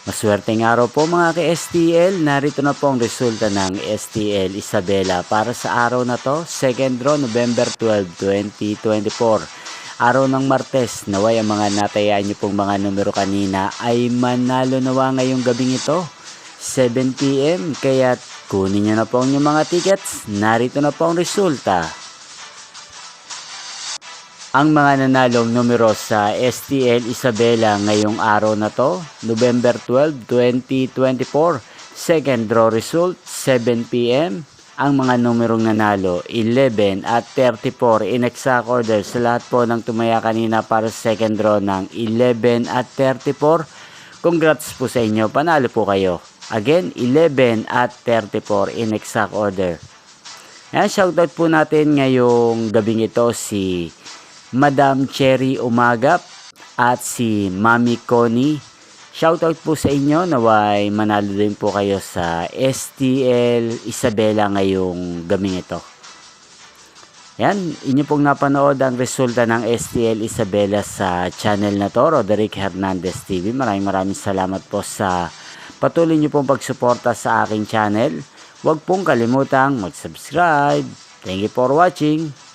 Maswerteng araw po mga ka-STL, narito na po ang resulta ng STL Isabela para sa araw na to, 2nd draw November 12, 2024. Araw ng Martes, naway ang mga natayaan nyo pong mga numero kanina ay manalo nawa ngayong gabing ito, 7 PM, kaya kunin nyo na po ang inyong mga tickets, narito na po ang resulta. Ang mga nanalong numero sa STL Isabela ngayong araw na to, November 12, 2024, second draw result, 7 PM. Ang mga numerong nanalo, 11 at 34 in exact order sa lahat po ng tumaya kanina para sa second draw ng 11 at 34. Congrats po sa inyo, panalo po kayo. Again, 11 at 34 in exact order. Ayan, shoutout po natin ngayong gabing ito si Madam Cherry Umagap at si Mami Connie. Shoutout po sa inyo, naway manalo din po kayo sa STL Isabela ngayong gabing ito. Yan, inyo pong napanood ang resulta ng STL Isabela sa channel na to, Roderick Hernandez TV. Maraming salamat po sa patuloy nyo pong pagsuporta sa aking channel. Huwag pong kalimutang mag-subscribe. Thank you for watching.